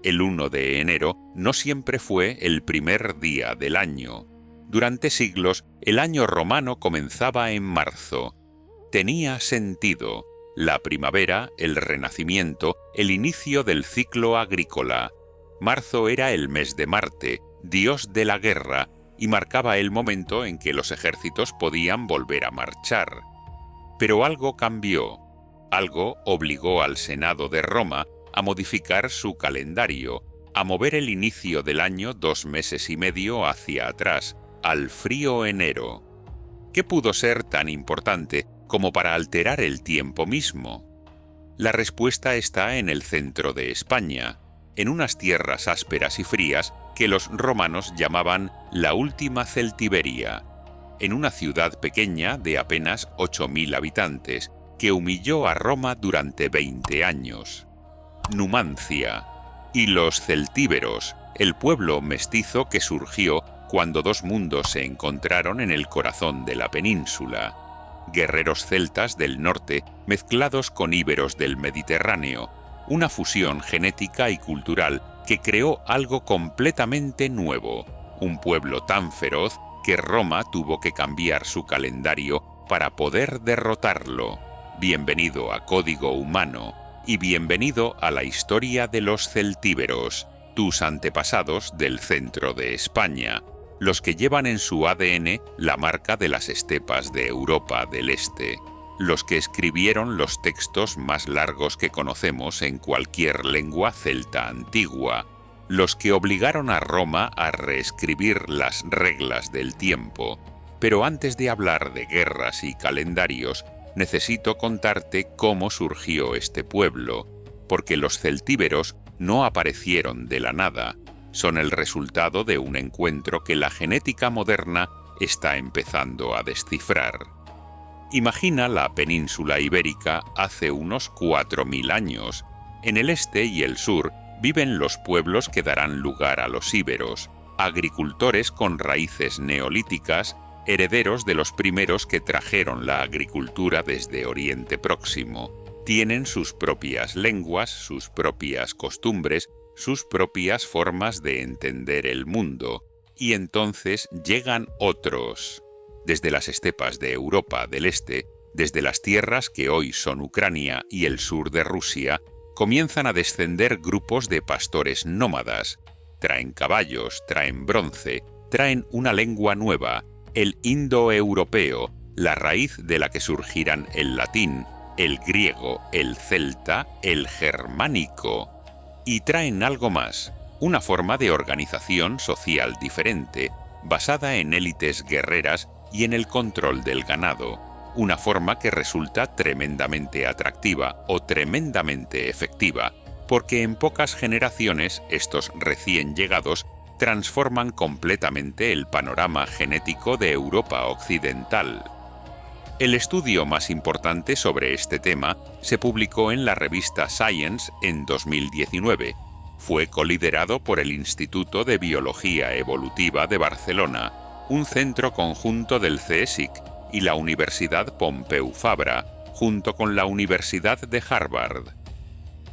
El 1 de enero no siempre fue el primer día del año. Durante siglos, el año romano comenzaba en marzo. Tenía sentido. La primavera, el renacimiento, el inicio del ciclo agrícola. Marzo era el mes de Marte, dios de la guerra, y marcaba el momento en que los ejércitos podían volver a marchar. Pero algo cambió. Algo obligó al Senado de Roma a modificar su calendario, a mover el inicio del año 2 meses y medio hacia atrás, al frío enero. ¿Qué pudo ser tan importante como para alterar el tiempo mismo? La respuesta está en el centro de España, en unas tierras ásperas y frías que los romanos llamaban la última Celtiberia, en una ciudad pequeña de apenas 8.000 habitantes, que humilló a Roma durante 20 años. Numancia. Y los celtíberos, el pueblo mestizo que surgió cuando dos mundos se encontraron en el corazón de la península. Guerreros celtas del norte mezclados con íberos del Mediterráneo, una fusión genética y cultural que creó algo completamente nuevo, un pueblo tan feroz que Roma tuvo que cambiar su calendario para poder derrotarlo. Bienvenido a Código Humano y bienvenido a la historia de los celtíberos, tus antepasados del centro de España, los que llevan en su ADN la marca de las estepas de Europa del Este, los que escribieron los textos más largos que conocemos en cualquier lengua celta antigua, los que obligaron a Roma a reescribir las reglas del tiempo. Pero antes de hablar de guerras y calendarios, necesito contarte cómo surgió este pueblo, porque los celtíberos no aparecieron de la nada, son el resultado de un encuentro que la genética moderna está empezando a descifrar. Imagina la península ibérica hace unos 4.000 años. En el este y el sur viven los pueblos que darán lugar a los íberos, agricultores con raíces neolíticas, herederos de los primeros que trajeron la agricultura desde Oriente Próximo. Tienen sus propias lenguas, sus propias costumbres, sus propias formas de entender el mundo. Y entonces llegan otros. Desde las estepas de Europa del Este, desde las tierras que hoy son Ucrania y el sur de Rusia, comienzan a descender grupos de pastores nómadas. Traen caballos, traen bronce, traen una lengua nueva, el indoeuropeo, la raíz de la que surgirán el latín, el griego, el celta, el germánico. Y traen algo más, una forma de organización social diferente, basada en élites guerreras y en el control del ganado, una forma que resulta tremendamente atractiva o tremendamente efectiva, porque en pocas generaciones estos recién llegados transforman completamente el panorama genético de Europa occidental. El estudio más importante sobre este tema se publicó en la revista Science en 2019. Fue coliderado por el Instituto de Biología Evolutiva de Barcelona, un centro conjunto del CSIC y la Universidad Pompeu Fabra, junto con la Universidad de Harvard.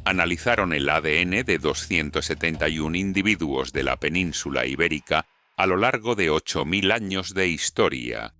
Analizaron el ADN de 271 individuos de la península ibérica a lo largo de 8.000 años de historia.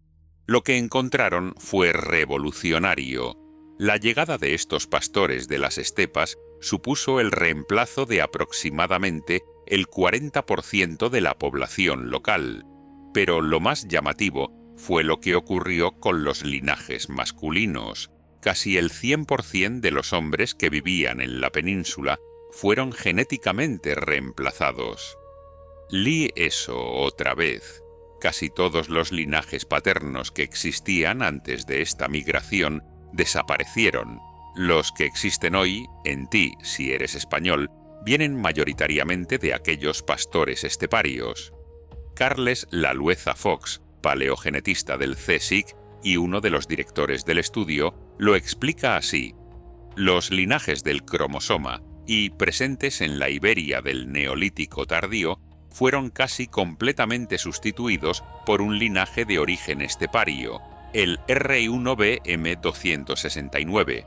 Lo que encontraron fue revolucionario. La llegada de estos pastores de las estepas supuso el reemplazo de aproximadamente el 40% de la población local. Pero lo más llamativo fue lo que ocurrió con los linajes masculinos. Casi el 100% de los hombres que vivían en la península fueron genéticamente reemplazados. Lee eso otra vez. Casi todos los linajes paternos que existían antes de esta migración desaparecieron. Los que existen hoy, en ti, si eres español, vienen mayoritariamente de aquellos pastores esteparios. Carles Lalueza Fox, paleogenetista del CSIC y uno de los directores del estudio, lo explica así. Los linajes del cromosoma y presentes en la Iberia del Neolítico tardío fueron casi completamente sustituidos por un linaje de origen estepario, el R1b M269.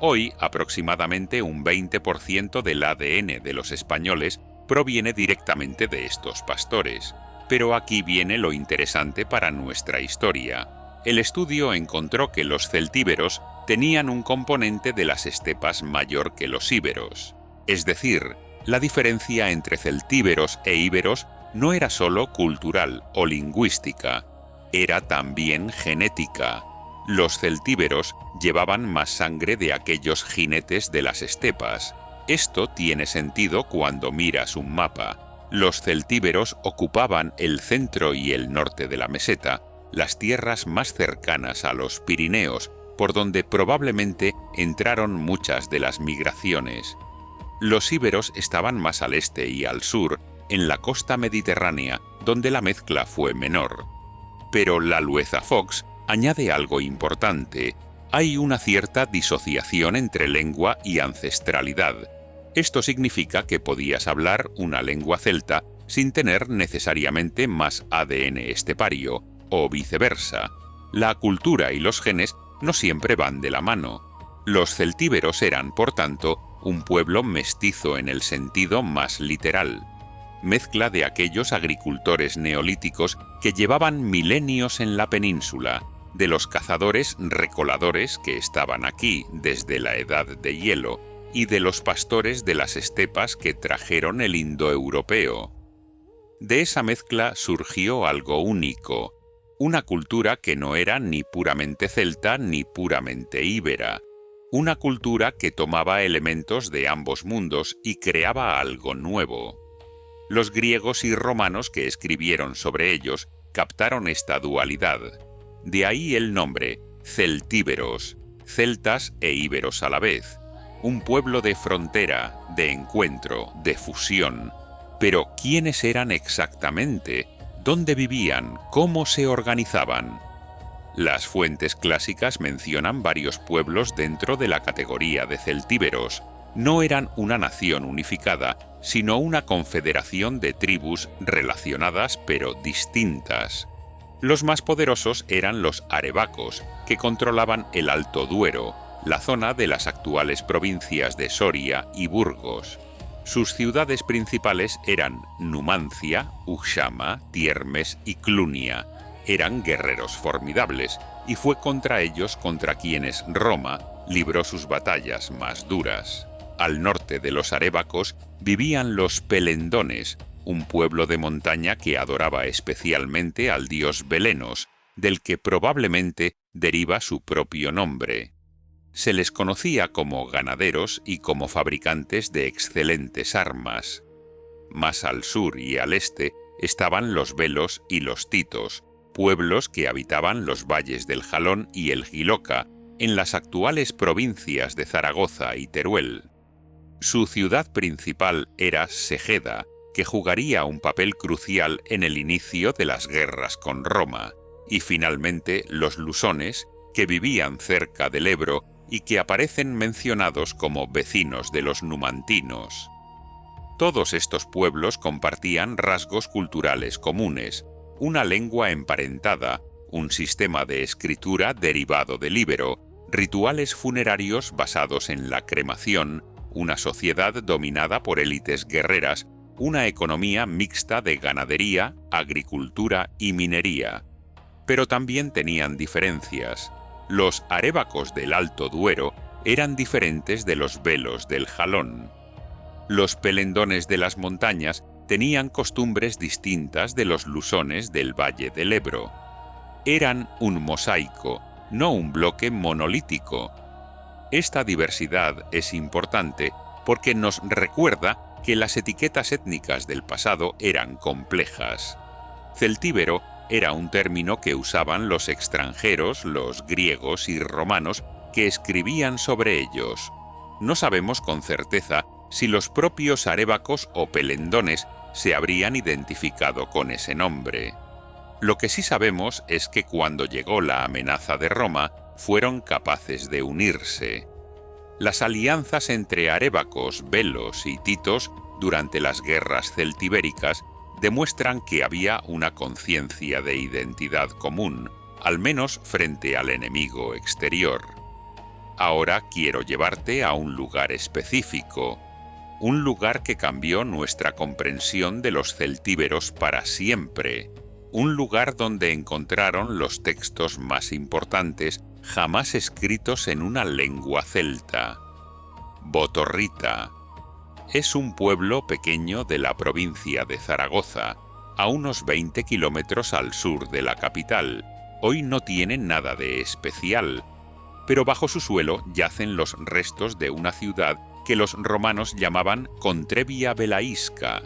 Hoy, aproximadamente un 20% del ADN de los españoles proviene directamente de estos pastores. Pero aquí viene lo interesante para nuestra historia. El estudio encontró que los celtíberos tenían un componente de las estepas mayor que los íberos. Es decir, la diferencia entre celtíberos e íberos no era solo cultural o lingüística, era también genética. Los celtíberos llevaban más sangre de aquellos jinetes de las estepas. Esto tiene sentido cuando miras un mapa. Los celtíberos ocupaban el centro y el norte de la meseta, las tierras más cercanas a los Pirineos, por donde probablemente entraron muchas de las migraciones. Los íberos estaban más al este y al sur, en la costa mediterránea, donde la mezcla fue menor. Pero la Lueza-Fox añade algo importante. Hay una cierta disociación entre lengua y ancestralidad. Esto significa que podías hablar una lengua celta sin tener necesariamente más ADN estepario, o viceversa. La cultura y los genes no siempre van de la mano. Los celtíberos eran, por tanto, un pueblo mestizo en el sentido más literal, mezcla de aquellos agricultores neolíticos que llevaban milenios en la península, de los cazadores recoladores que estaban aquí desde la edad de hielo, y de los pastores de las estepas que trajeron el indoeuropeo. De esa mezcla surgió algo único, una cultura que no era ni puramente celta ni puramente íbera, una cultura que tomaba elementos de ambos mundos y creaba algo nuevo. Los griegos y romanos que escribieron sobre ellos captaron esta dualidad. De ahí el nombre, celtíberos, celtas e íberos a la vez. Un pueblo de frontera, de encuentro, de fusión. Pero ¿quiénes eran exactamente? ¿Dónde vivían? ¿Cómo se organizaban? Las fuentes clásicas mencionan varios pueblos dentro de la categoría de celtíberos. No eran una nación unificada, sino una confederación de tribus relacionadas pero distintas. Los más poderosos eran los arebacos, que controlaban el Alto Duero, la zona de las actuales provincias de Soria y Burgos. Sus ciudades principales eran Numancia, Uxama, Tiermes y Clunia. Eran guerreros formidables, y fue contra ellos contra quienes Roma libró sus batallas más duras. Al norte de los arebacos vivían los pelendones, un pueblo de montaña que adoraba especialmente al dios Belenos, del que probablemente deriva su propio nombre. Se les conocía como ganaderos y como fabricantes de excelentes armas. Más al sur y al este estaban los velos y los titos, pueblos que habitaban los valles del Jalón y el Giloca, en las actuales provincias de Zaragoza y Teruel. Su ciudad principal era Segeda, que jugaría un papel crucial en el inicio de las guerras con Roma, y finalmente los lusones, que vivían cerca del Ebro y que aparecen mencionados como vecinos de los numantinos. Todos estos pueblos compartían rasgos culturales comunes, una lengua emparentada, un sistema de escritura derivado del íbero, rituales funerarios basados en la cremación, una sociedad dominada por élites guerreras, una economía mixta de ganadería, agricultura y minería. Pero también tenían diferencias. Los arebacos del Alto Duero eran diferentes de los velos del Jalón. Los pelendones de las montañas tenían costumbres distintas de los lusones del Valle del Ebro. Eran un mosaico, no un bloque monolítico. Esta diversidad es importante porque nos recuerda que las etiquetas étnicas del pasado eran complejas. Celtíbero era un término que usaban los extranjeros, los griegos y romanos que escribían sobre ellos. No sabemos con certeza si los propios arebacos o pelendones se habrían identificado con ese nombre. Lo que sí sabemos es que cuando llegó la amenaza de Roma, fueron capaces de unirse. Las alianzas entre arebacos, velos y titos durante las guerras celtibéricas demuestran que había una conciencia de identidad común, al menos frente al enemigo exterior. Ahora quiero llevarte a un lugar específico, un lugar que cambió nuestra comprensión de los celtíberos para siempre, un lugar donde encontraron los textos más importantes jamás escritos en una lengua celta. Botorrita. Es un pueblo pequeño de la provincia de Zaragoza, a unos 20 kilómetros al sur de la capital. Hoy no tiene nada de especial, pero bajo su suelo yacen los restos de una ciudad que los romanos llamaban Contrevia Velaisca.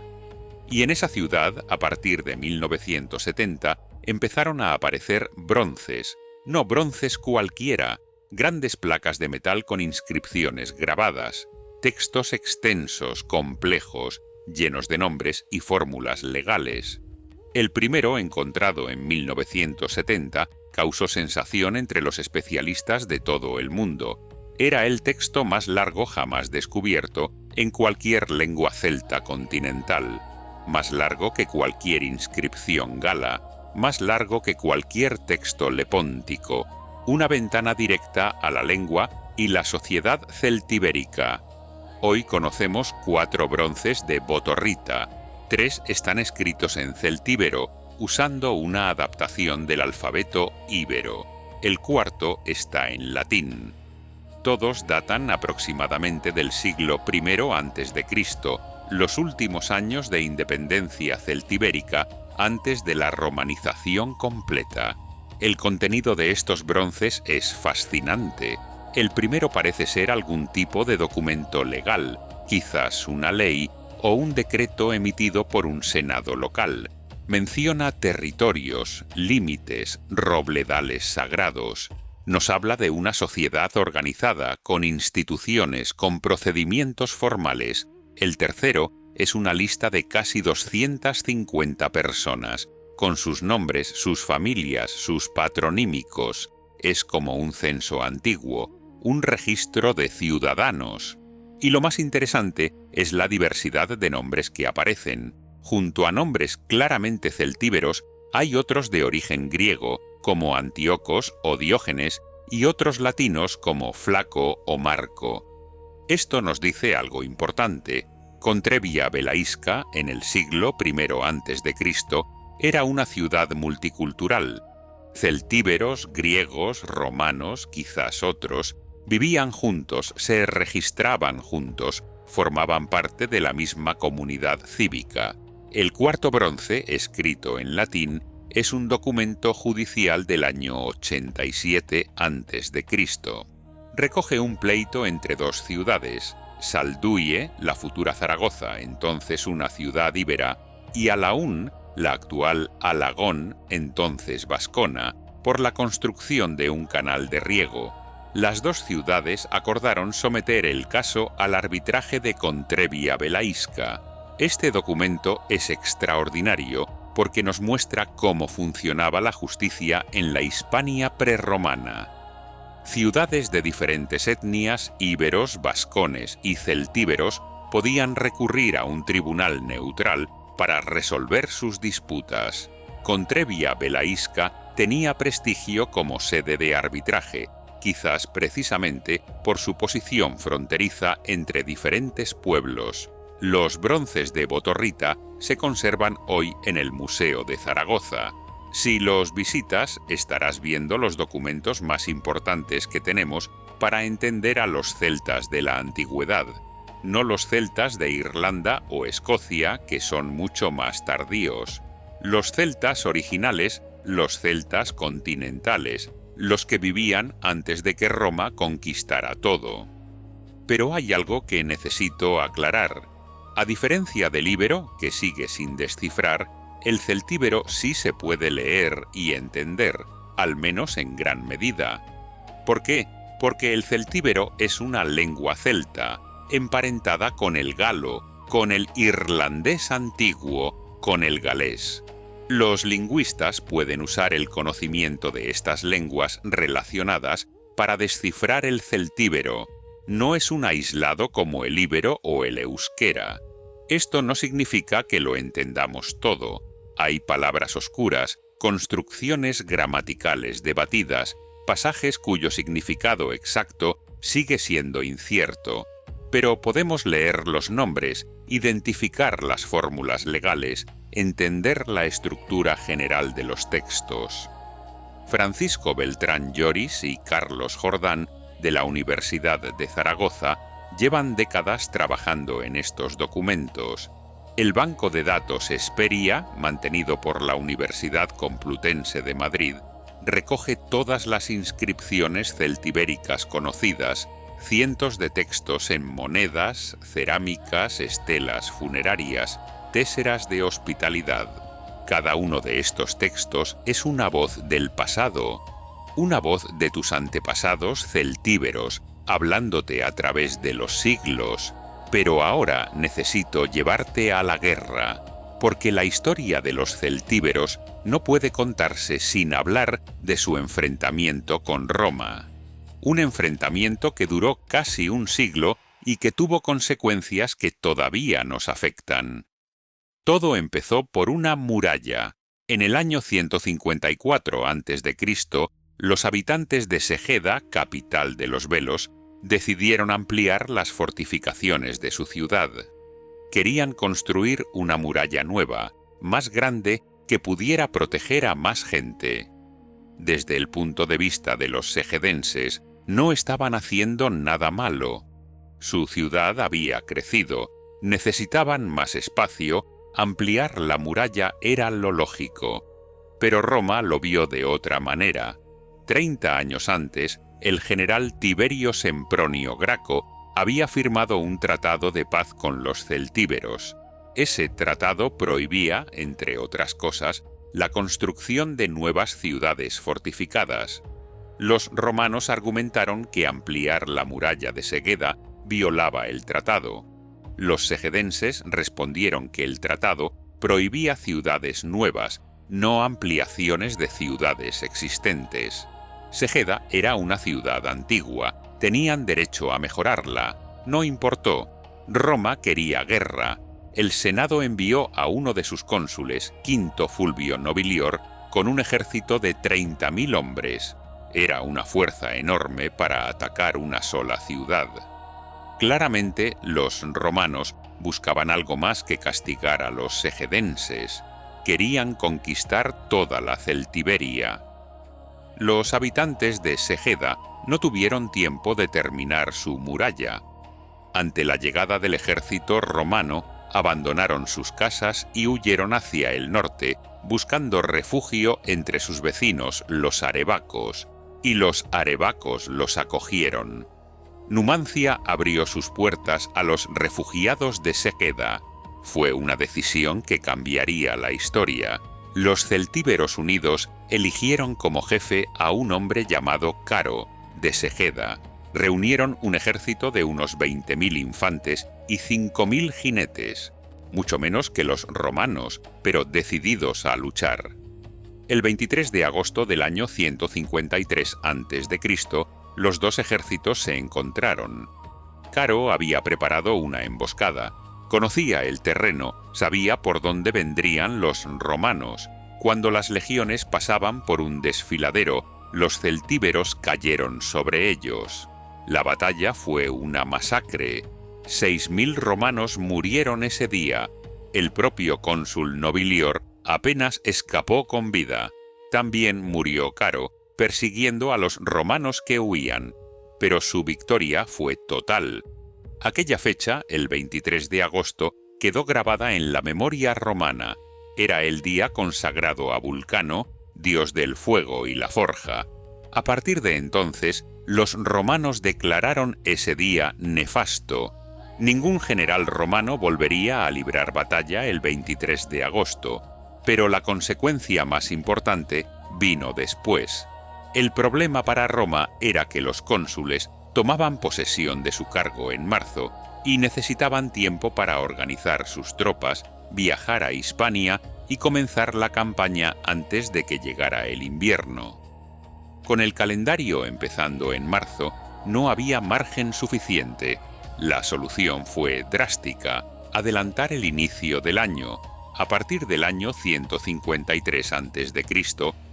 Y en esa ciudad, a partir de 1970, empezaron a aparecer bronces, no bronces cualquiera, grandes placas de metal con inscripciones grabadas, textos extensos, complejos, llenos de nombres y fórmulas legales. El primero, encontrado en 1970, causó sensación entre los especialistas de todo el mundo. Era el texto más largo jamás descubierto en cualquier lengua celta continental, más largo que cualquier inscripción gala, más largo que cualquier texto lepóntico, una ventana directa a la lengua y la sociedad celtibérica. Hoy conocemos 4 bronces de Botorrita. 3 están escritos en celtíbero, usando una adaptación del alfabeto íbero. El 4 está en latín. Todos datan aproximadamente del siglo I a.C., los últimos años de independencia celtibérica antes de la romanización completa. El contenido de estos bronces es fascinante. El primero parece ser algún tipo de documento legal, quizás una ley o un decreto emitido por un senado local. Menciona territorios, límites, robledales sagrados. Nos habla de una sociedad organizada, con instituciones, con procedimientos formales. El tercero es una lista de casi 250 personas, con sus nombres, sus familias, sus patronímicos. Es como un censo antiguo, un registro de ciudadanos. Y lo más interesante es la diversidad de nombres que aparecen. Junto a nombres claramente celtíberos, hay otros de origen griego, como Antíocos o Diógenes, y otros latinos como Flaco o Marco. Esto nos dice algo importante. Contrevia Velaisca, en el siglo I a.C., era una ciudad multicultural. Celtíberos, griegos, romanos, quizás otros, vivían juntos, se registraban juntos, formaban parte de la misma comunidad cívica. El 4 bronce, escrito en latín, es un documento judicial del año 87 a.C. Recoge un pleito entre 2 ciudades, Salduie, la futura Zaragoza, entonces una ciudad íbera, y Alaún, la actual Alagón, entonces vascona, por la construcción de un canal de riego. Las 2 ciudades acordaron someter el caso al arbitraje de Contrevia Velaisca. Este documento es extraordinario porque nos muestra cómo funcionaba la justicia en la Hispania prerromana. Ciudades de diferentes etnias, íberos, vascones y celtíberos, podían recurrir a un tribunal neutral para resolver sus disputas. Contrevia Velaisca tenía prestigio como sede de arbitraje, quizás precisamente por su posición fronteriza entre diferentes pueblos. Los bronces de Botorrita se conservan hoy en el Museo de Zaragoza. Si los visitas, estarás viendo los documentos más importantes que tenemos para entender a los celtas de la antigüedad, no los celtas de Irlanda o Escocia, que son mucho más tardíos. Los celtas originales, los celtas continentales, los que vivían antes de que Roma conquistara todo. Pero hay algo que necesito aclarar. A diferencia del íbero, que sigue sin descifrar, el celtíbero sí se puede leer y entender, al menos en gran medida. ¿Por qué? Porque el celtíbero es una lengua celta, emparentada con el galo, con el irlandés antiguo, con el galés. Los lingüistas pueden usar el conocimiento de estas lenguas relacionadas para descifrar el celtíbero. No es un aislado como el íbero o el euskera. Esto no significa que lo entendamos todo. Hay palabras oscuras, construcciones gramaticales debatidas, pasajes cuyo significado exacto sigue siendo incierto, pero podemos leer los nombres, identificar las fórmulas legales, entender la estructura general de los textos. Francisco Beltrán Lloris y Carlos Jordán, de la Universidad de Zaragoza, llevan décadas trabajando en estos documentos. El banco de datos Hesperia, mantenido por la Universidad Complutense de Madrid, recoge todas las inscripciones celtibéricas conocidas, cientos de textos en monedas, cerámicas, estelas funerarias, téseras de hospitalidad. Cada uno de estos textos es una voz del pasado, una voz de tus antepasados celtíberos, hablándote a través de los siglos. Pero ahora necesito llevarte a la guerra, porque la historia de los celtíberos no puede contarse sin hablar de su enfrentamiento con Roma. Un enfrentamiento que duró casi un siglo y que tuvo consecuencias que todavía nos afectan. Todo empezó por una muralla. En el año 154 a.C., los habitantes de Segeda, capital de los Velos, decidieron ampliar las fortificaciones de su ciudad. Querían construir una muralla nueva, más grande, que pudiera proteger a más gente. Desde el punto de vista de los segedenses, no estaban haciendo nada malo. Su ciudad había crecido, necesitaban más espacio, ampliar la muralla era lo lógico. Pero Roma lo vio de otra manera. 30 años antes, el general Tiberio Sempronio Graco había firmado un tratado de paz con los celtíberos. Ese tratado prohibía, entre otras cosas, la construcción de nuevas ciudades fortificadas. Los romanos argumentaron que ampliar la muralla de Segeda violaba el tratado. Los segedenses respondieron que el tratado prohibía ciudades nuevas, no ampliaciones de ciudades existentes. Segeda era una ciudad antigua, tenían derecho a mejorarla, no importó. Roma quería guerra. El Senado envió a uno de sus cónsules, Quinto Fulvio Nobilior, con un ejército de 30.000 hombres. Era una fuerza enorme para atacar una sola ciudad. Claramente, los romanos buscaban algo más que castigar a los segedenses. Querían conquistar toda la Celtiberia. Los habitantes de Segeda no tuvieron tiempo de terminar su muralla. Ante la llegada del ejército romano, abandonaron sus casas y huyeron hacia el norte, buscando refugio entre sus vecinos, los arebacos, y los arebacos los acogieron. Numancia abrió sus puertas a los refugiados de Segeda. Fue una decisión que cambiaría la historia. Los celtíberos unidos eligieron como jefe a un hombre llamado Caro, de Segeda. Reunieron un ejército de unos 20.000 infantes y 5.000 jinetes, mucho menos que los romanos, pero decididos a luchar. El 23 de agosto del año 153 a.C., los dos ejércitos se encontraron. Caro había preparado una emboscada. Conocía el terreno, sabía por dónde vendrían los romanos. Cuando las legiones pasaban por un desfiladero, los celtíberos cayeron sobre ellos. La batalla fue una masacre. 6.000 romanos murieron ese día. El propio cónsul Nobilior apenas escapó con vida. También murió Caro, persiguiendo a los romanos que huían. Pero su victoria fue total. Aquella fecha, el 23 de agosto, quedó grabada en la memoria romana. Era el día consagrado a Vulcano, dios del fuego y la forja. A partir de entonces, los romanos declararon ese día nefasto. Ningún general romano volvería a librar batalla el 23 de agosto, pero la consecuencia más importante vino después. El problema para Roma era que los cónsules tomaban posesión de su cargo en marzo y necesitaban tiempo para organizar sus tropas, viajar a Hispania y comenzar la campaña antes de que llegara el invierno. Con el calendario empezando en marzo, no había margen suficiente. La solución fue drástica: adelantar el inicio del año. A partir del año 153 a.C.,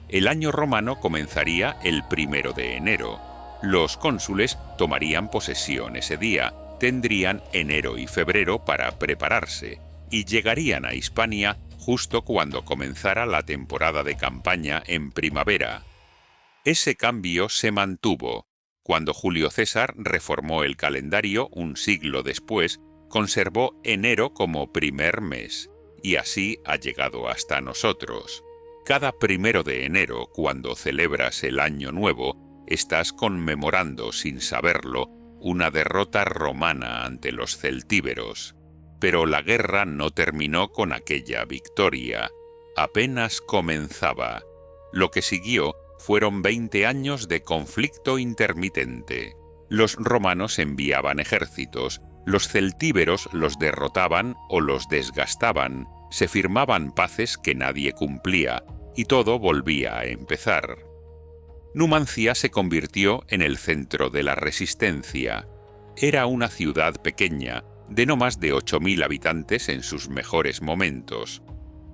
el año romano comenzaría el 1 de enero. Los cónsules tomarían posesión ese día, tendrían enero y febrero para prepararse, y llegarían a Hispania justo cuando comenzara la temporada de campaña en primavera. Ese cambio se mantuvo. Cuando Julio César reformó el calendario un siglo después, conservó enero como primer mes, y así ha llegado hasta nosotros. Cada 1 de enero, cuando celebras el Año Nuevo, estás conmemorando, sin saberlo, una derrota romana ante los celtíberos. Pero la guerra no terminó con aquella victoria. Apenas comenzaba. Lo que siguió fueron 20 años de conflicto intermitente. Los romanos enviaban ejércitos, los celtíberos los derrotaban o los desgastaban, se firmaban paces que nadie cumplía, y todo volvía a empezar. Numancia se convirtió en el centro de la resistencia. Era una ciudad pequeña, de no más de 8.000 habitantes en sus mejores momentos.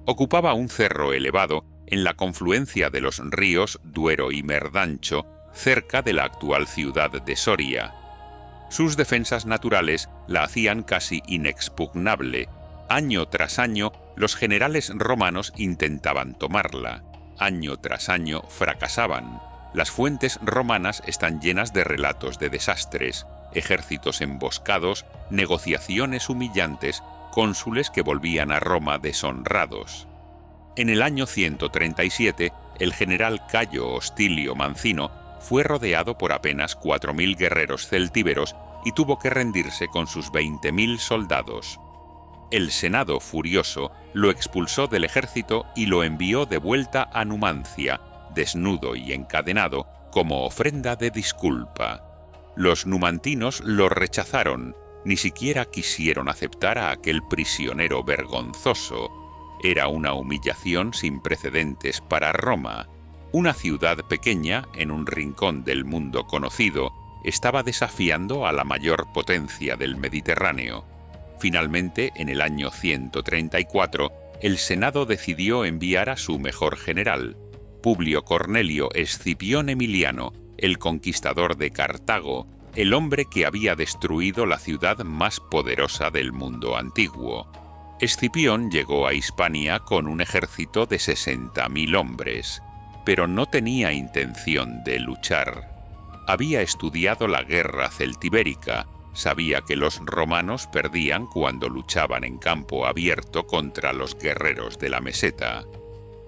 Ocupaba un cerro elevado en la confluencia de los ríos Duero y Merdancho, cerca de la actual ciudad de Soria. Sus defensas naturales la hacían casi inexpugnable. Año tras año, los generales romanos intentaban tomarla. Año tras año fracasaban. Las fuentes romanas están llenas de relatos de desastres, ejércitos emboscados, negociaciones humillantes, cónsules que volvían a Roma deshonrados. En el año 137, el general Cayo Hostilio Mancino fue rodeado por apenas 4.000 guerreros celtíberos y tuvo que rendirse con sus 20.000 soldados. El Senado, furioso, lo expulsó del ejército y lo envió de vuelta a Numancia, desnudo y encadenado, como ofrenda de disculpa. Los numantinos lo rechazaron, ni siquiera quisieron aceptar a aquel prisionero vergonzoso. Era una humillación sin precedentes para Roma. Una ciudad pequeña, en un rincón del mundo conocido, estaba desafiando a la mayor potencia del Mediterráneo. Finalmente, en el año 134, el Senado decidió enviar a su mejor general, Publio Cornelio Escipión Emiliano, el conquistador de Cartago, el hombre que había destruido la ciudad más poderosa del mundo antiguo. Escipión llegó a Hispania con un ejército de 60.000 hombres, pero no tenía intención de luchar. Había estudiado la guerra celtibérica, sabía que los romanos perdían cuando luchaban en campo abierto contra los guerreros de la meseta.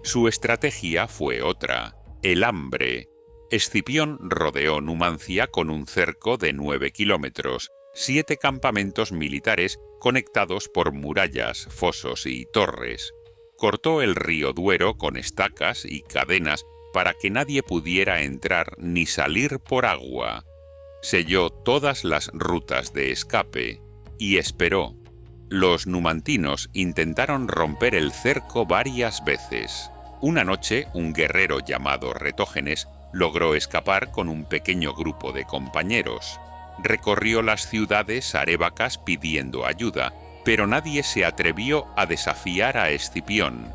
Su estrategia fue otra, el hambre. Escipión rodeó Numancia con un cerco de 9 kilómetros, 7 campamentos militares conectados por murallas, fosos y torres. Cortó el río Duero con estacas y cadenas para que nadie pudiera entrar ni salir por agua. Selló todas las rutas de escape y esperó. Los numantinos intentaron romper el cerco varias veces. Una noche, un guerrero llamado Retógenes logró escapar con un pequeño grupo de compañeros. Recorrió las ciudades arévacas pidiendo ayuda, pero nadie se atrevió a desafiar a Escipión.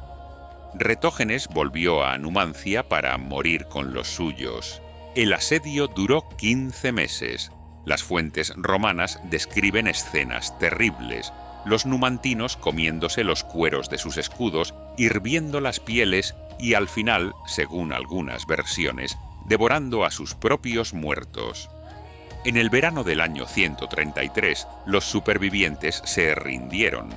Retógenes volvió a Numancia para morir con los suyos. El asedio duró 15 meses. Las fuentes romanas describen escenas terribles. Los numantinos comiéndose los cueros de sus escudos, hirviendo las pieles y al final, según algunas versiones, devorando a sus propios muertos. En el verano del año 133, los supervivientes se rindieron,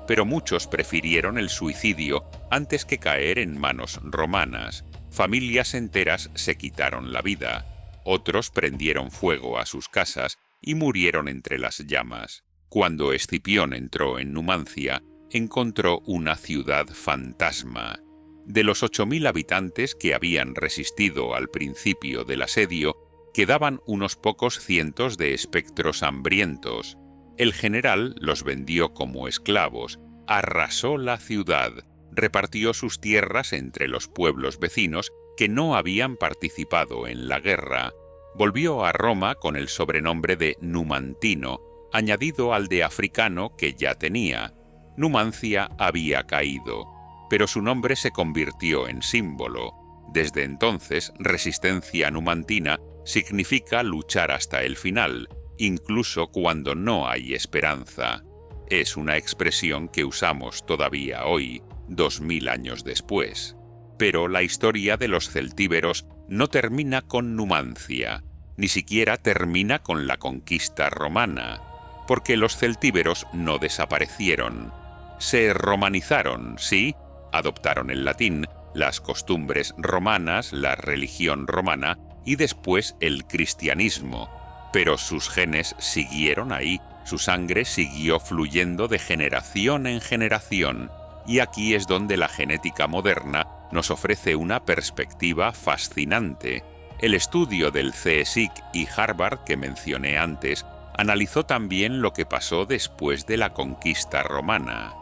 pero muchos prefirieron el suicidio antes que caer en manos romanas. Familias enteras se quitaron la vida, otros prendieron fuego a sus casas y murieron entre las llamas. Cuando Escipión entró en Numancia, encontró una ciudad fantasma. De los 8.000 habitantes que habían resistido al principio del asedio, quedaban unos pocos cientos de espectros hambrientos. El general los vendió como esclavos, arrasó la ciudad, repartió sus tierras entre los pueblos vecinos que no habían participado en la guerra. Volvió a Roma con el sobrenombre de numantino, añadido al de africano que ya tenía. Numancia había caído, pero su nombre se convirtió en símbolo. Desde entonces, Resistencia Numantina Significa luchar hasta el final, incluso cuando no hay esperanza. Es una expresión que usamos todavía hoy, 2000 años después. Pero la historia de los celtíberos no termina con Numancia, ni siquiera termina con la conquista romana, porque los celtíberos no desaparecieron. Se romanizaron, sí, adoptaron el latín, las costumbres romanas, la religión romana y después el cristianismo, pero sus genes siguieron ahí, su sangre siguió fluyendo de generación en generación, y aquí es donde la genética moderna nos ofrece una perspectiva fascinante. El estudio del CSIC y Harvard que mencioné antes analizó también lo que pasó después de la conquista romana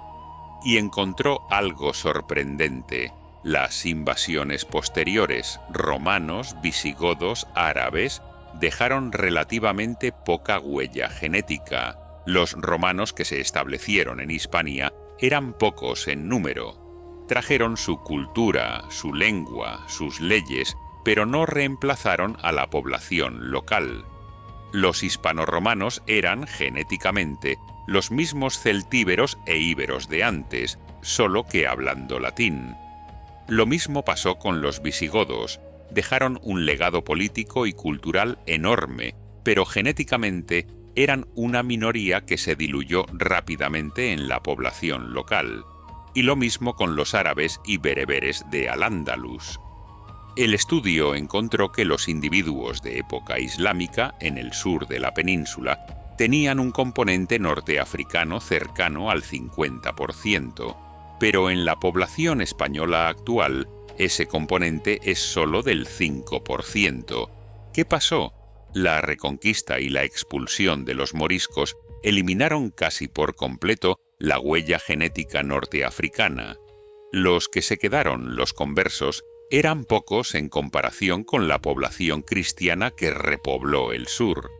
y encontró algo sorprendente. Las invasiones posteriores, romanos, visigodos, árabes, dejaron relativamente poca huella genética. Los romanos que se establecieron en Hispania eran pocos en número. Trajeron su cultura, su lengua, sus leyes, pero no reemplazaron a la población local. Los hispanoromanos eran, genéticamente, los mismos celtíberos e íberos de antes, solo que hablando latín. Lo mismo pasó con los visigodos. Dejaron un legado político y cultural enorme, pero genéticamente eran una minoría que se diluyó rápidamente en la población local. Y lo mismo con los árabes y bereberes de Al-Ándalus. El estudio encontró que los individuos de época islámica en el sur de la península tenían un componente norteafricano cercano al 50%, pero en la población española actual ese componente es solo del 5%. ¿Qué pasó? La reconquista y la expulsión de los moriscos eliminaron casi por completo la huella genética norteafricana. Los que se quedaron, los conversos, eran pocos en comparación con la población cristiana que repobló el sur.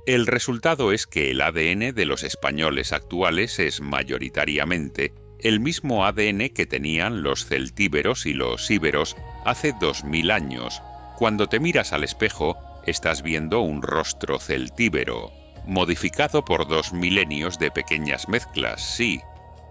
El resultado es que el ADN de los españoles actuales es mayoritariamente el mismo ADN que tenían los celtíberos y los íberos hace 2000 años. Cuando te miras al espejo, estás viendo un rostro celtíbero, modificado por 2 milenios de pequeñas mezclas, sí,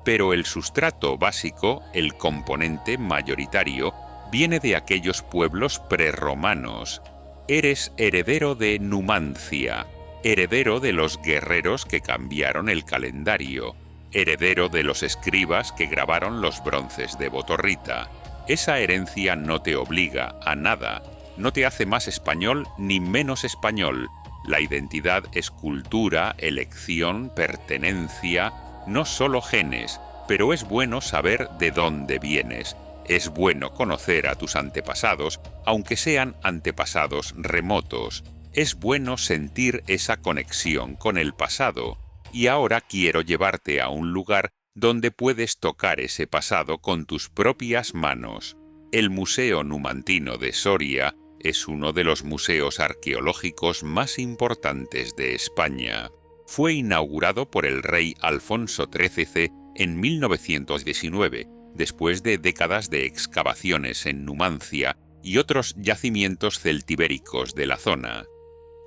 pero el sustrato básico, el componente mayoritario, viene de aquellos pueblos prerromanos. Eres heredero de Numancia, heredero de los guerreros que cambiaron el calendario, heredero de los escribas que grabaron los bronces de Botorrita. Esa herencia no te obliga a nada, no te hace más español ni menos español. La identidad es cultura, elección, pertenencia, no solo genes, pero es bueno saber de dónde vienes. Es bueno conocer a tus antepasados, aunque sean antepasados remotos. Es bueno sentir esa conexión con el pasado. Y ahora quiero llevarte a un lugar donde puedes tocar ese pasado con tus propias manos. El Museo Numantino de Soria es uno de los museos arqueológicos más importantes de España. Fue inaugurado por el rey Alfonso XIII en 1919, después de décadas de excavaciones en Numancia y otros yacimientos celtibéricos de la zona.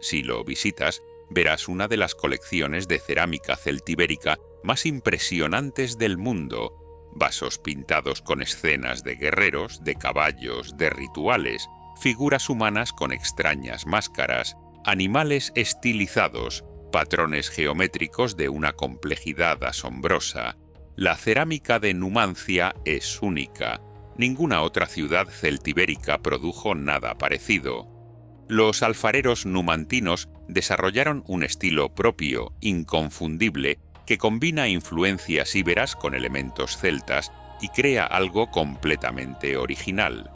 Si lo visitas, verás una de las colecciones de cerámica celtibérica más impresionantes del mundo, vasos pintados con escenas de guerreros, de caballos, de rituales, figuras humanas con extrañas máscaras, animales estilizados, patrones geométricos de una complejidad asombrosa. La cerámica de Numancia es única. Ninguna otra ciudad celtibérica produjo nada parecido. Los alfareros numantinos desarrollaron un estilo propio, inconfundible, que combina influencias íberas con elementos celtas y crea algo completamente original.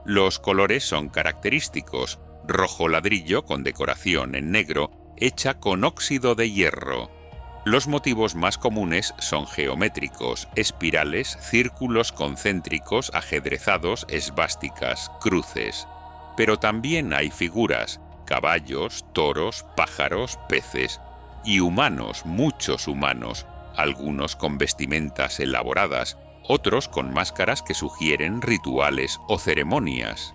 Los colores son característicos: rojo ladrillo con decoración en negro, hecha con óxido de hierro. Los motivos más comunes son geométricos: espirales, círculos concéntricos, ajedrezados, esvásticas, cruces. Pero también hay figuras: caballos, toros, pájaros, peces y humanos, muchos humanos, algunos con vestimentas elaboradas, otros con máscaras que sugieren rituales o ceremonias.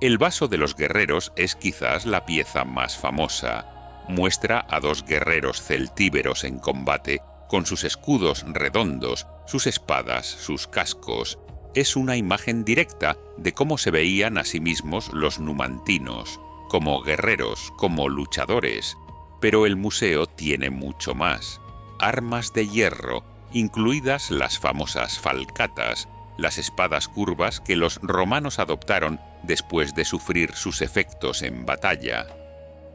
El vaso de los guerreros es quizás la pieza más famosa. Muestra a dos guerreros celtíberos en combate, con sus escudos redondos, sus espadas, sus cascos. Es una imagen directa de cómo se veían a sí mismos los numantinos, como guerreros, como luchadores. Pero el museo tiene mucho más. Armas de hierro, incluidas las famosas falcatas, las espadas curvas que los romanos adoptaron después de sufrir sus efectos en batalla.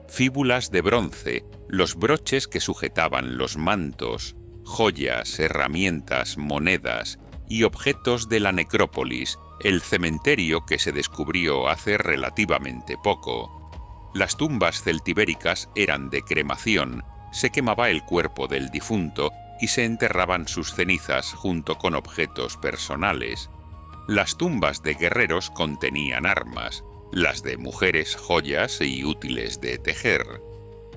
Fíbulas de bronce, los broches que sujetaban los mantos, joyas, herramientas, monedas y objetos de la necrópolis, el cementerio que se descubrió hace relativamente poco. Las tumbas celtibéricas eran de cremación, se quemaba el cuerpo del difunto y se enterraban sus cenizas junto con objetos personales. Las tumbas de guerreros contenían armas, las de mujeres joyas y útiles de tejer,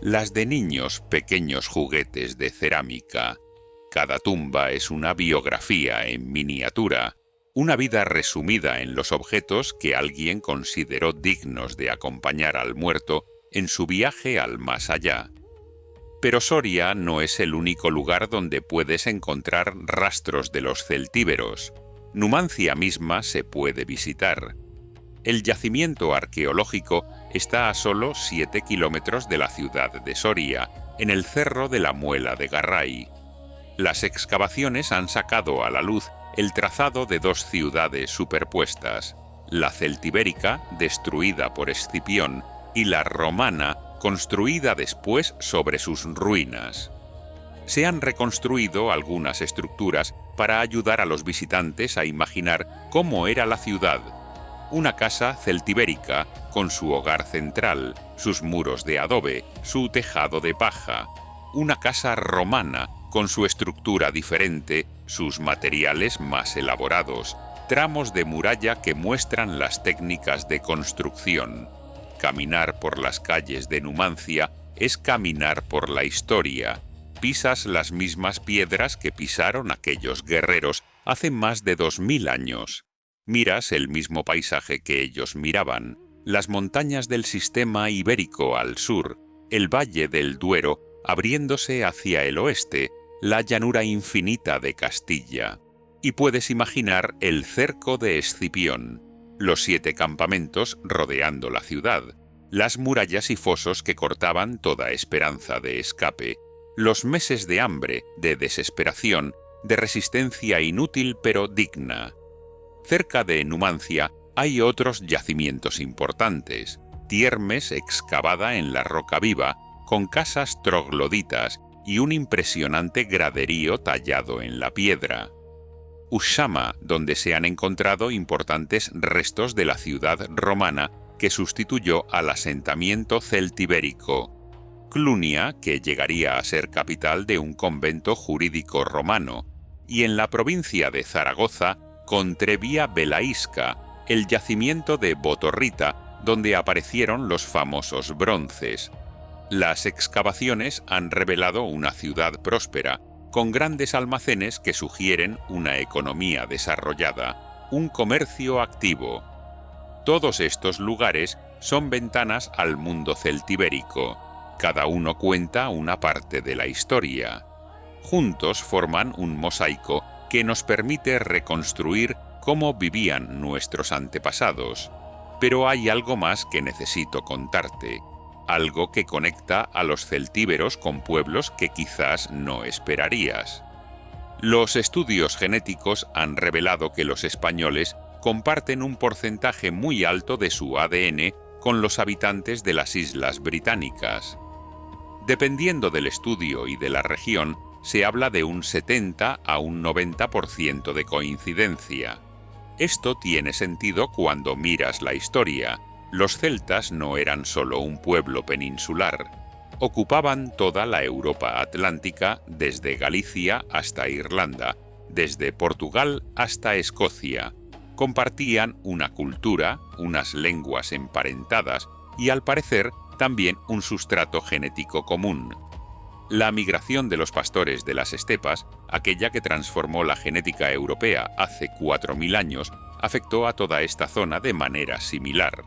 las de niños pequeños juguetes de cerámica. Cada tumba es una biografía en miniatura, una vida resumida en los objetos que alguien consideró dignos de acompañar al muerto en su viaje al más allá. Pero Soria no es el único lugar donde puedes encontrar rastros de los celtíberos. Numancia misma se puede visitar. El yacimiento arqueológico está a solo 7 kilómetros de la ciudad de Soria, en el Cerro de la Muela de Garray. Las excavaciones han sacado a la luz el trazado de dos ciudades superpuestas, la celtibérica, destruida por Escipión, y la romana, construida después sobre sus ruinas. Se han reconstruido algunas estructuras para ayudar a los visitantes a imaginar cómo era la ciudad. Una casa celtibérica con su hogar central, sus muros de adobe, su tejado de paja. Una casa romana con su estructura diferente, sus materiales más elaborados, tramos de muralla que muestran las técnicas de construcción. Caminar por las calles de Numancia es caminar por la historia. Pisas las mismas piedras que pisaron aquellos guerreros hace más de 2000 años. Miras el mismo paisaje que ellos miraban, las montañas del sistema ibérico al sur, el valle del Duero abriéndose hacia el oeste, la llanura infinita de Castilla. Y puedes imaginar el cerco de Escipión, los 7 campamentos rodeando la ciudad, las murallas y fosos que cortaban toda esperanza de escape, los meses de hambre, de desesperación, de resistencia inútil pero digna. Cerca de Numancia hay otros yacimientos importantes, Tiermes excavada en la roca viva, con casas trogloditas y un impresionante graderío tallado en la piedra. Ushama, donde se han encontrado importantes restos de la ciudad romana que sustituyó al asentamiento celtibérico. Clunia, que llegaría a ser capital de un convento jurídico romano, y en la provincia de Zaragoza, Contrevía Belaísca, el yacimiento de Botorrita, donde aparecieron los famosos bronces. Las excavaciones han revelado una ciudad próspera, con grandes almacenes que sugieren una economía desarrollada, un comercio activo. Todos estos lugares son ventanas al mundo celtibérico. Cada uno cuenta una parte de la historia. Juntos forman un mosaico que nos permite reconstruir cómo vivían nuestros antepasados. Pero hay algo más que necesito contarte, algo que conecta a los celtíberos con pueblos que quizás no esperarías. Los estudios genéticos han revelado que los españoles comparten un porcentaje muy alto de su ADN con los habitantes de las Islas Británicas. Dependiendo del estudio y de la región, se habla de un 70 a un 90% de coincidencia. Esto tiene sentido cuando miras la historia. Los celtas no eran solo un pueblo peninsular. Ocupaban toda la Europa atlántica desde Galicia hasta Irlanda, desde Portugal hasta Escocia. Compartían una cultura, unas lenguas emparentadas y, al parecer, también un sustrato genético común. La migración de los pastores de las estepas, aquella que transformó la genética europea hace 4000 años, afectó a toda esta zona de manera similar.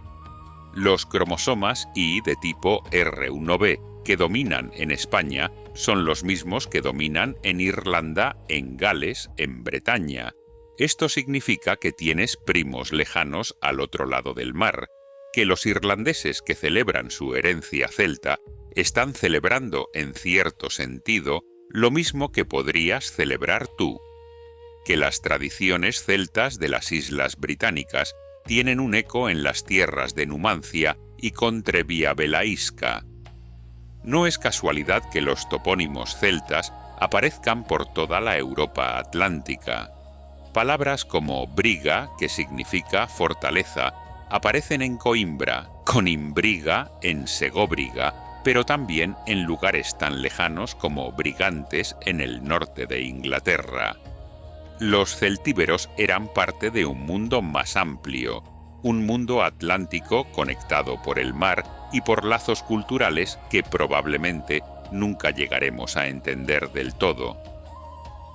Los cromosomas Y de tipo R1b que dominan en España son los mismos que dominan en Irlanda, en Gales, en Bretaña. Esto significa que tienes primos lejanos al otro lado del mar, que los irlandeses que celebran su herencia celta están celebrando en cierto sentido lo mismo que podrías celebrar tú, que las tradiciones celtas de las Islas Británicas tienen un eco en las tierras de Numancia y Contreviabelaisca. No es casualidad que los topónimos celtas aparezcan por toda la Europa atlántica. Palabras como Briga, que significa fortaleza, aparecen en Coimbra, Conimbriga en Segóbriga, pero también en lugares tan lejanos como Brigantes en el norte de Inglaterra. Los celtíberos eran parte de un mundo más amplio, un mundo atlántico conectado por el mar y por lazos culturales que probablemente nunca llegaremos a entender del todo.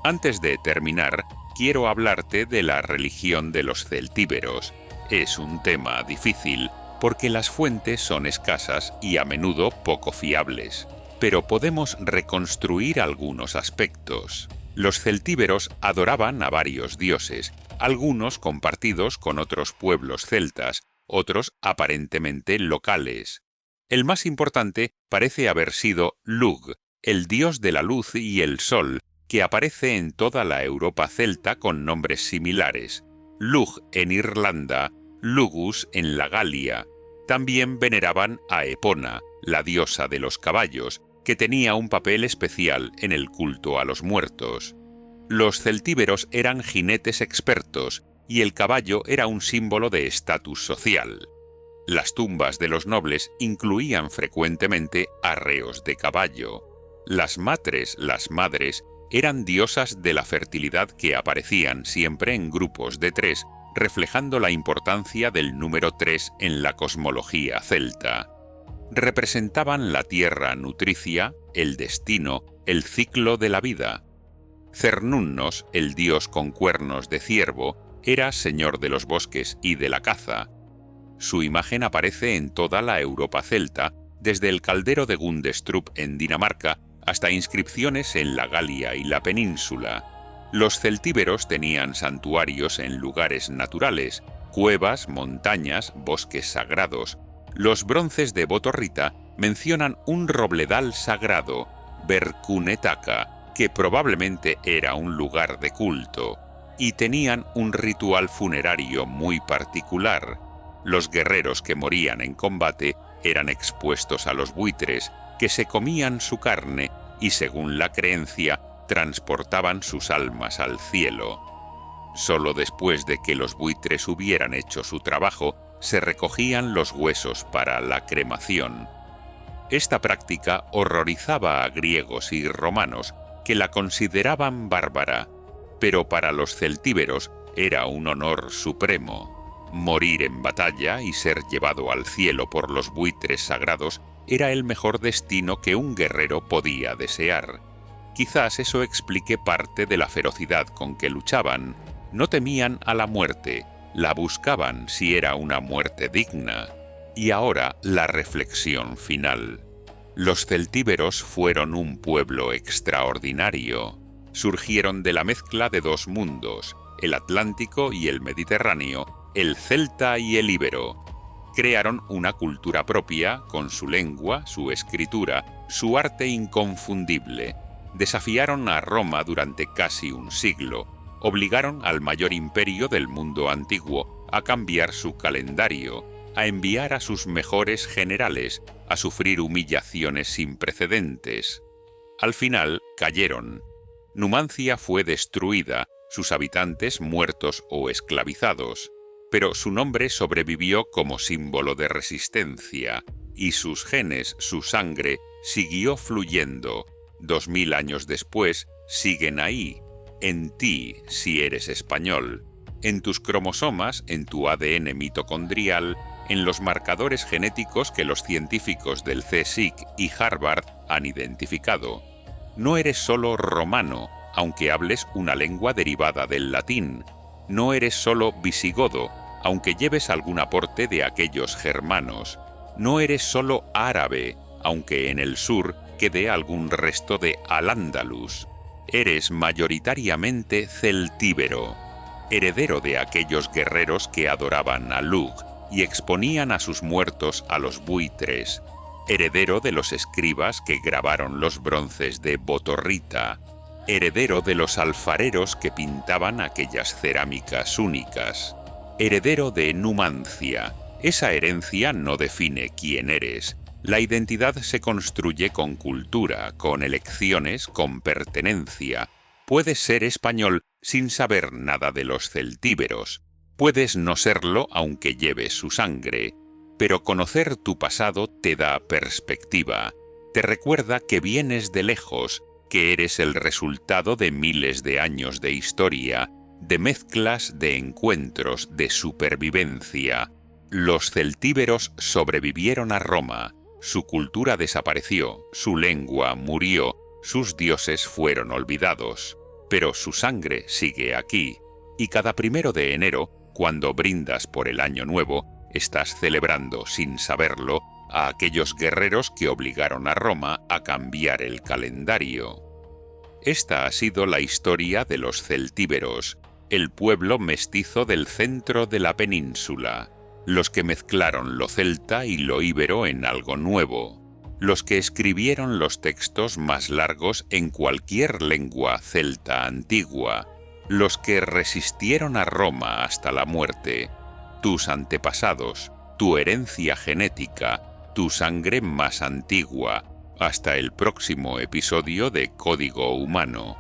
Antes de terminar, quiero hablarte de la religión de los celtíberos. Es un tema difícil, porque las fuentes son escasas y a menudo poco fiables, pero podemos reconstruir algunos aspectos. Los celtíberos adoraban a varios dioses, algunos compartidos con otros pueblos celtas, otros aparentemente locales. El más importante parece haber sido Lugh, el dios de la luz y el sol, que aparece en toda la Europa celta con nombres similares. Lugh en Irlanda, Lugus en la Galia. También veneraban a Epona, la diosa de los caballos, que tenía un papel especial en el culto a los muertos. Los celtíberos eran jinetes expertos y el caballo era un símbolo de estatus social. Las tumbas de los nobles incluían frecuentemente arreos de caballo. Las madres, eran diosas de la fertilidad que aparecían siempre en grupos de 3, reflejando la importancia del número 3 en la cosmología celta. Representaban la tierra nutricia, el destino, el ciclo de la vida. Cernunnos, el dios con cuernos de ciervo, era señor de los bosques y de la caza. Su imagen aparece en toda la Europa celta, desde el caldero de Gundestrup en Dinamarca hasta inscripciones en la Galia y la península. Los celtíberos tenían santuarios en lugares naturales, cuevas, montañas, bosques sagrados. Los bronces de Botorrita mencionan un robledal sagrado, Berkunetaka, que probablemente era un lugar de culto, y tenían un ritual funerario muy particular. Los guerreros que morían en combate eran expuestos a los buitres, que se comían su carne y, según la creencia, transportaban sus almas al cielo. Solo después de que los buitres hubieran hecho su trabajo, se recogían los huesos para la cremación. Esta práctica horrorizaba a griegos y romanos, que la consideraban bárbara, pero para los celtíberos era un honor supremo. Morir en batalla y ser llevado al cielo por los buitres sagrados era el mejor destino que un guerrero podía desear. Quizás eso explique parte de la ferocidad con que luchaban. No temían a la muerte, la buscaban si era una muerte digna. Y ahora la reflexión final. Los celtíberos fueron un pueblo extraordinario. Surgieron de la mezcla de 2 mundos, el Atlántico y el Mediterráneo, el celta y el íbero. Crearon una cultura propia, con su lengua, su escritura, su arte inconfundible. Desafiaron a Roma durante casi un siglo. Obligaron al mayor imperio del mundo antiguo a cambiar su calendario, a enviar a sus mejores generales, a sufrir humillaciones sin precedentes. Al final cayeron. Numancia fue destruida, sus habitantes muertos o esclavizados, pero su nombre sobrevivió como símbolo de resistencia, y sus genes, su sangre, siguió fluyendo. 2000 años después, siguen ahí, en ti si eres español, en tus cromosomas, en tu ADN mitocondrial, en los marcadores genéticos que los científicos del CSIC y Harvard han identificado. No eres solo romano, aunque hables una lengua derivada del latín. No eres solo visigodo, aunque lleves algún aporte de aquellos germanos. No eres solo árabe, aunque en el sur quede algún resto de Al-Ándalus. Eres mayoritariamente celtíbero, heredero de aquellos guerreros que adoraban a Lugh y exponían a sus muertos a los buitres, heredero de los escribas que grabaron los bronces de Botorrita, heredero de los alfareros que pintaban aquellas cerámicas únicas, heredero de Numancia. Esa herencia no define quién eres. La identidad se construye con cultura, con elecciones, con pertenencia. Puedes ser español sin saber nada de los celtíberos. Puedes no serlo aunque lleves su sangre. Pero conocer tu pasado te da perspectiva. Te recuerda que vienes de lejos, que eres el resultado de miles de años de historia, de mezclas, de encuentros, de supervivencia. Los celtíberos sobrevivieron a Roma. Su cultura desapareció, su lengua murió, sus dioses fueron olvidados. Pero su sangre sigue aquí. Y cada 1 de enero, cuando brindas por el Año Nuevo, estás celebrando, sin saberlo, a aquellos guerreros que obligaron a Roma a cambiar el calendario. Esta ha sido la historia de los celtíberos, el pueblo mestizo del centro de la península, los que mezclaron lo celta y lo íbero en algo nuevo, los que escribieron los textos más largos en cualquier lengua celta antigua, los que resistieron a Roma hasta la muerte, tus antepasados, tu herencia genética, tu sangre más antigua. Hasta el próximo episodio de Código Humano.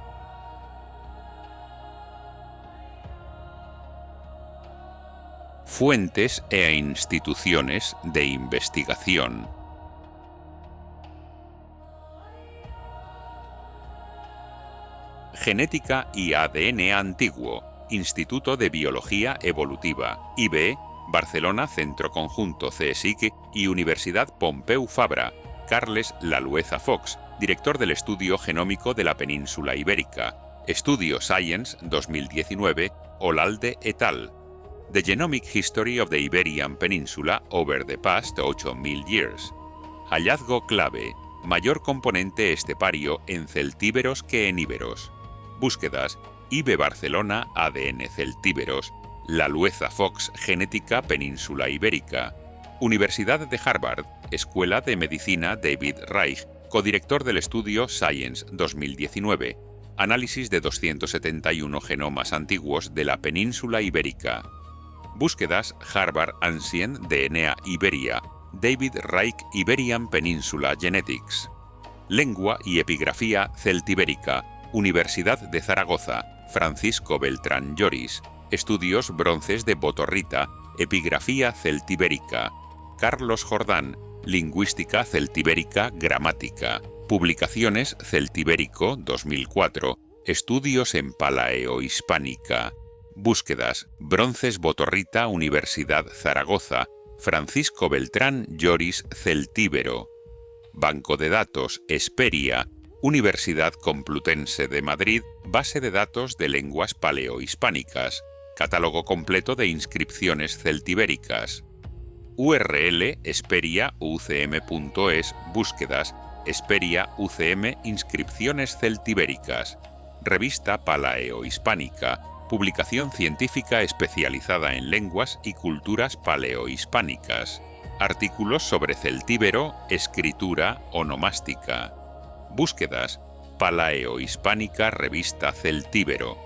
Fuentes e instituciones de investigación. Genética y ADN antiguo, Instituto de Biología Evolutiva, IBE, Barcelona Centro Conjunto CSIC y Universidad Pompeu Fabra, Carles Lalueza Fox, director del Estudio Genómico de la Península Ibérica, Estudio Science 2019, Olalde et al. The Genomic History of the Iberian Peninsula over the past 8.000 years. Hallazgo clave, mayor componente estepario en celtíberos que en íberos. Búsquedas, IBE Barcelona ADN celtíberos, Lalueza Fox Genética Península Ibérica. Universidad de Harvard, Escuela de Medicina David Reich, codirector del estudio Science 2019, análisis de 271 genomas antiguos de la península ibérica. Búsquedas Harvard Ancient DNA Iberia, David Reich Iberian Peninsula Genetics. Lengua y epigrafía celtibérica, Universidad de Zaragoza, Francisco Beltrán Lloris, estudios bronces de Botorrita, epigrafía celtibérica. Carlos Jordán, Lingüística celtibérica gramática, Publicaciones Celtibérico 2004, Estudios en Palaeo-Hispánica. Búsquedas, Bronces Botorrita Universidad Zaragoza, Francisco Beltrán Lloris Celtíbero. Banco de datos Hesperia, Universidad Complutense de Madrid, Base de datos de lenguas paleohispánicas, Catálogo completo de inscripciones celtibéricas. URL hesperiaucm.es, búsquedas, Hesperia UCM inscripciones celtibéricas. Revista Palaeo-Hispánica, publicación científica especializada en lenguas y culturas paleohispánicas. Artículos sobre celtíbero, escritura onomástica. Búsquedas, Palaeo-Hispánica Revista Celtíbero.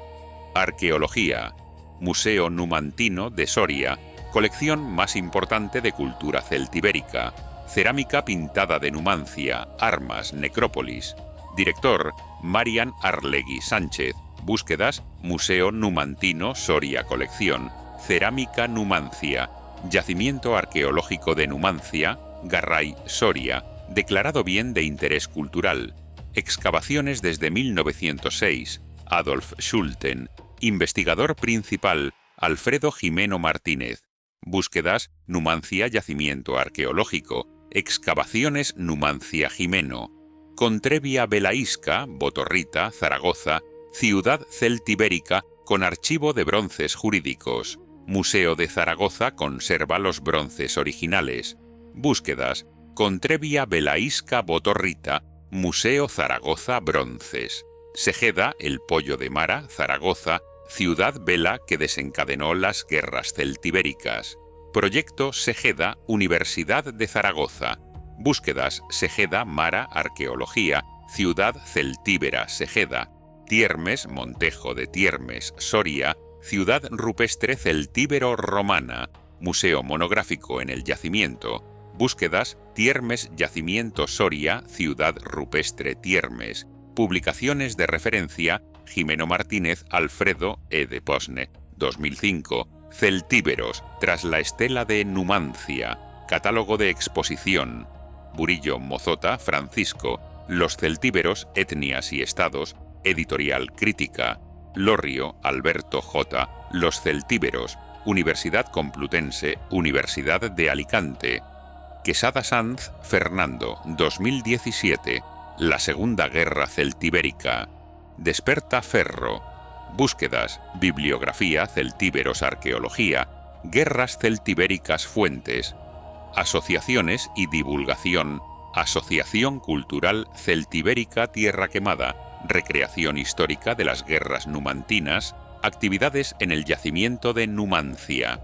Arqueología, Museo Numantino de Soria, colección más importante de cultura celtibérica, cerámica pintada de Numancia, armas, necrópolis. Director, Marian Arlegui Sánchez. Búsquedas, Museo Numantino Soria Colección, cerámica Numancia, yacimiento arqueológico de Numancia, Garray, Soria, declarado bien de interés cultural. Excavaciones desde 1906, Adolf Schulten. Investigador principal, Alfredo Jimeno Martínez. Búsquedas, Numancia Yacimiento Arqueológico, excavaciones Numancia Jimeno. Contrevia Belaísca, Botorrita, Zaragoza, ciudad celtibérica con archivo de bronces jurídicos. Museo de Zaragoza conserva los bronces originales. Búsquedas: Contrevia Velaísca Botorrita, Museo Zaragoza Bronces. Segeda, el pollo de Mara, Zaragoza, ciudad vela que desencadenó las guerras celtibéricas. Proyecto Segeda, Universidad de Zaragoza. Búsquedas: Segeda, Mara, Arqueología, ciudad celtíbera, Segeda. Tiermes, Montejo de Tiermes, Soria, ciudad rupestre celtíbero-romana. Museo monográfico en el yacimiento. Búsquedas: Tiermes, Yacimiento Soria, ciudad rupestre Tiermes. Publicaciones de referencia: Jimeno Martínez, Alfredo E. de Posne, 2005. Celtíberos, tras la estela de Numancia. Catálogo de exposición. Burillo Mozota, Francisco. Los celtíberos, etnias y estados. Editorial Crítica. Lorrio, Alberto J. Los celtíberos. Universidad Complutense, Universidad de Alicante. Quesada Sanz, Fernando, 2017. La Segunda Guerra Celtibérica. Desperta Ferro. Búsquedas: Bibliografía, Celtíberos, Arqueología, Guerras Celtibéricas Fuentes. Asociaciones y divulgación: Asociación Cultural Celtibérica Tierra Quemada, Recreación Histórica de las Guerras Numantinas, actividades en el yacimiento de Numancia.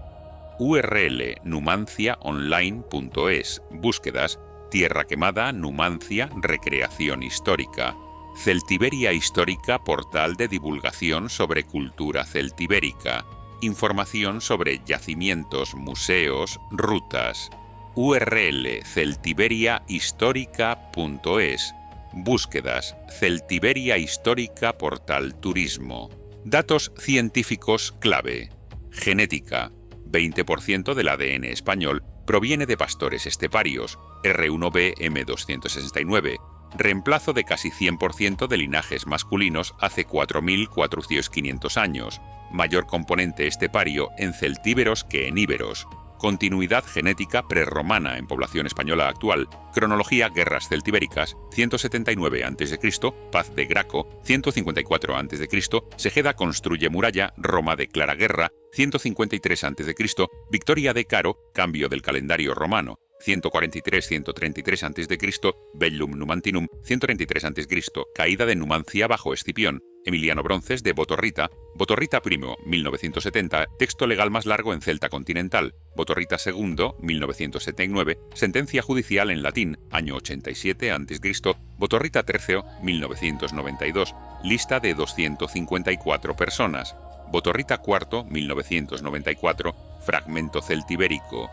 URL: numanciaonline.es. Búsquedas: Tierra Quemada, Numancia, Recreación Histórica. Celtiberia Histórica, portal de divulgación sobre cultura celtibérica. Información sobre yacimientos, museos, rutas. URL: celtiberiahistórica.es. Búsquedas: Celtiberia Histórica, portal turismo. Datos científicos clave. Genética: 20% del ADN español proviene de pastores esteparios, R1b M269. Reemplazo de casi 100% de linajes masculinos hace 4.500 años. Mayor componente estepario en celtíberos que en íberos. Continuidad genética prerromana en población española actual. Cronología: Guerras celtibéricas, 179 a.C., Paz de Graco, 154 a.C., Segeda construye muralla, Roma declara guerra, 153 a.C., Victoria de Caro, cambio del calendario romano, 143-133 a.C., Bellum Numantinum, 133 a.C., caída de Numancia bajo Escipión, Emiliano Bronces de Botorrita, Botorrita I, 1970, texto legal más largo en celta continental, Botorrita II, 1979, sentencia judicial en latín, año 87 a.C., Botorrita III, 1992, lista de 254 personas, Botorrita IV, 1994, fragmento celtibérico,